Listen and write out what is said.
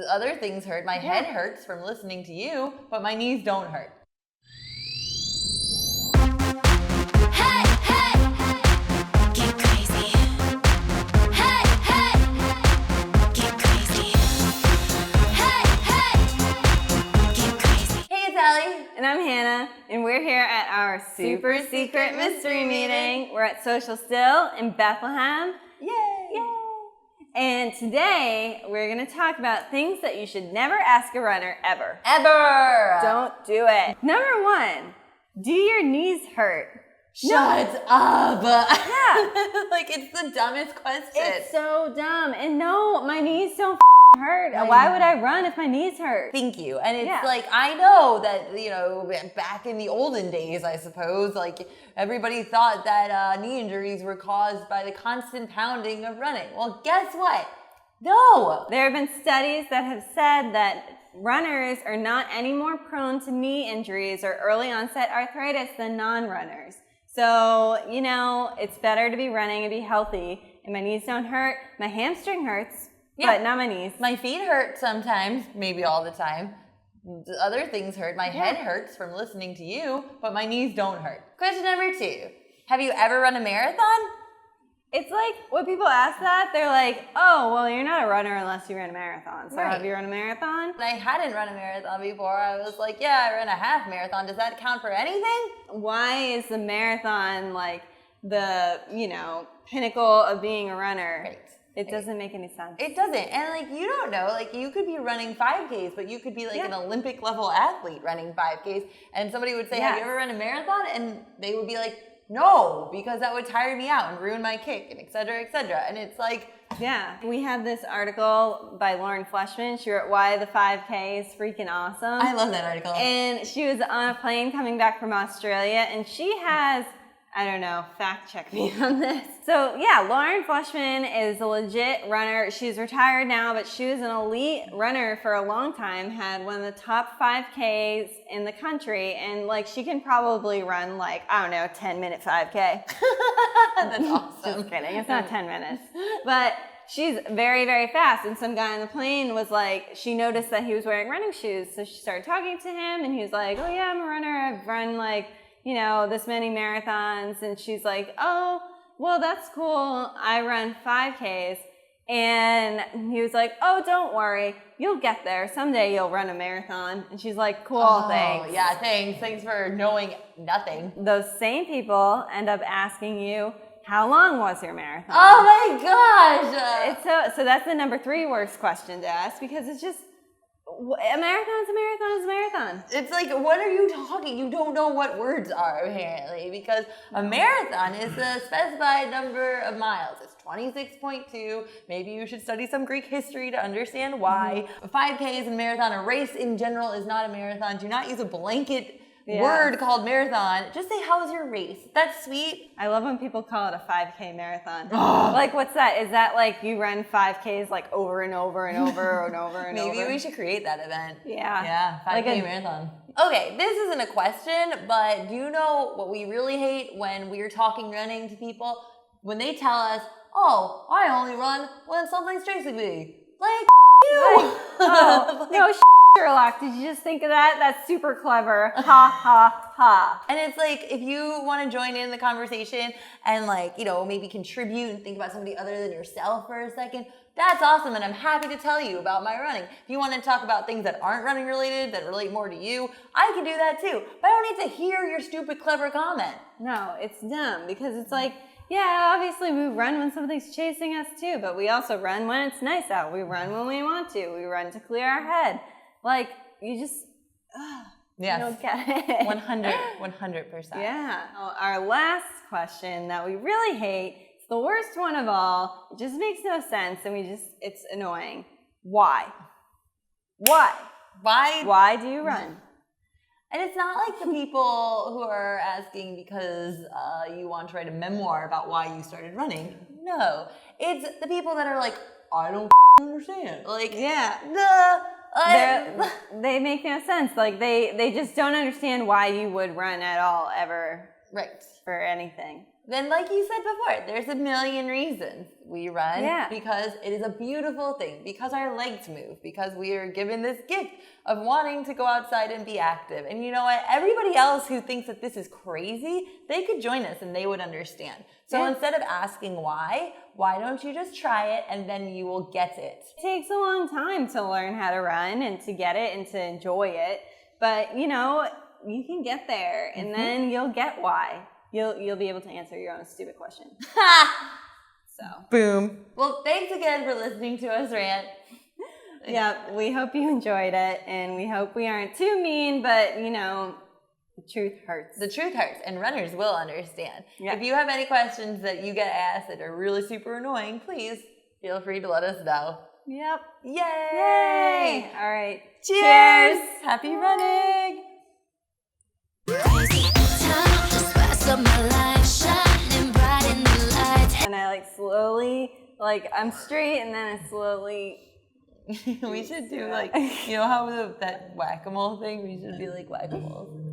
Other things hurt. My head hurts from listening to you, but my knees don't hurt. Hey, hey, get crazy. Hey, hey, get crazy. Hey, hey, get crazy. Hey, it's Allie. And I'm Hannah, and we're here at our super secret mystery meeting. We're at Social Still in Bethlehem. Yay! Yay! And today, we're going to talk about things that you should never ask a runner ever. Ever! Don't do it. Number one, do your knees hurt? Shut up! Yeah. Like, it's the dumbest question. It's so dumb. And no, my knees don't hurt. Why would I run if my knees hurt? Thank you. And it's Yeah. like, I know that, back in the olden days, I suppose, like, everybody thought that knee injuries were caused by the constant pounding of running. Well, guess what? No! There have been studies that have said that runners are not any more prone to knee injuries or early onset arthritis than non-runners. So, it's better to be running and be healthy. And my knees don't hurt. My hamstring hurts, but not my knees. My feet hurt sometimes, maybe all the time. Other things hurt. My head hurts from listening to you, but my knees don't hurt. Question number 2. Have you ever run a marathon? It's like when people ask that, they're like, oh, well, you're not a runner unless you ran a marathon. So Right. have you run a marathon? I hadn't run a marathon before. I was like, yeah, I ran a half marathon. Does that count for anything? Why is the marathon like the, pinnacle of being a runner? Right. It doesn't make any sense. It doesn't. And you don't know, you could be running 5Ks, but you could be an Olympic level athlete running 5Ks. And somebody would say, have you ever run a marathon? And they would be like, no, because that would tire me out and ruin my kick and et cetera, et cetera. And it's like, yeah, we have this article by Lauren Fleshman. She wrote Why the 5K is Freaking Awesome. I love that article. And she was on a plane coming back from Australia, and she has, I don't know, fact check me on this. So yeah, Lauren Fleshman is a legit runner. She's retired now, but she was an elite runner for a long time, had one of the top 5Ks in the country, and she can probably run 10-minute 5K. That's awesome. Just kidding, it's not 10 minutes. But she's very, very fast, and some guy on the plane was she noticed that he was wearing running shoes, so she started talking to him, and he was like, oh yeah, I'm a runner, I've run this many marathons. And she's like, oh, well, that's cool. I run 5Ks. And he was like, oh, don't worry. You'll get there. Someday you'll run a marathon. And she's like, cool, thanks. Yeah, thanks. Thanks for knowing nothing. Those same people end up asking you, how long was your marathon? Oh my gosh. So that's the number 3 worst question to ask, because it's just, a marathon is a marathon is a marathon. It's like, what are you talking? You don't know what words are, apparently, because a marathon is a specified number of miles. It's 26.2. Maybe you should study some Greek history to understand why. 5K is a marathon. A race in general is not a marathon. Do not use a blanket word called marathon. Just say, how was your race? That's sweet. I love when people call it a 5K marathon. What's that? Is that you run 5Ks over and over and over and over and over? Maybe we should create that event. Yeah. Yeah, 5K marathon. Okay, this isn't a question, but do you know what we really hate when we're talking running to people? When they tell us, oh, I only run when something's chasing me. You! No, Sherlock, did you just think of that? That's super clever. Ha, ha, ha. And it's if you want to join in the conversation and maybe contribute and think about somebody other than yourself for a second, that's awesome. And I'm happy to tell you about my running. If you want to talk about things that aren't running related, that relate more to you, I can do that too. But I don't need to hear your stupid, clever comment. No, it's dumb, because it's yeah, obviously we run when something's chasing us too, but we also run when it's nice out. We run when we want to. We run to clear our head. You just, yes. You don't get it. 100%. Yeah. Our last question that we really hate, it's the worst one of all. It just makes no sense, and it's annoying. Why? Why? Why do you run? And it's not the people who are asking because you want to write a memoir about why you started running. No. It's the people that are I don't understand. They make no sense. They just don't understand why you would run at all, ever. Right. For anything. Then, like you said before, there's a million reasons we run. Yeah. Because it is a beautiful thing, because our legs move, because we are given this gift of wanting to go outside and be active. And you know what? Everybody else who thinks that this is crazy, they could join us and they would understand. So instead of asking why don't you just try it and then you will get it? It takes a long time to learn how to run and to get it and to enjoy it. But, you know, you can get there and then you'll get why. You'll be able to answer your own stupid question. So. Boom. Well, thanks again for listening to us rant. Yeah, we hope you enjoyed it, and we hope we aren't too mean, but, you know, the truth hurts. The truth hurts, and runners will understand. Yeah. If you have any questions that you get asked that are really super annoying, please feel free to let us know. Yep. Yay! Yay! All right. Cheers! Happy running! Crazy time, the spice of my life, shining bright in the lights. And I like slowly, like I'm straight, and then I slowly. We should do like, you know how that whack-a-mole thing? We should be like whack-a-moles.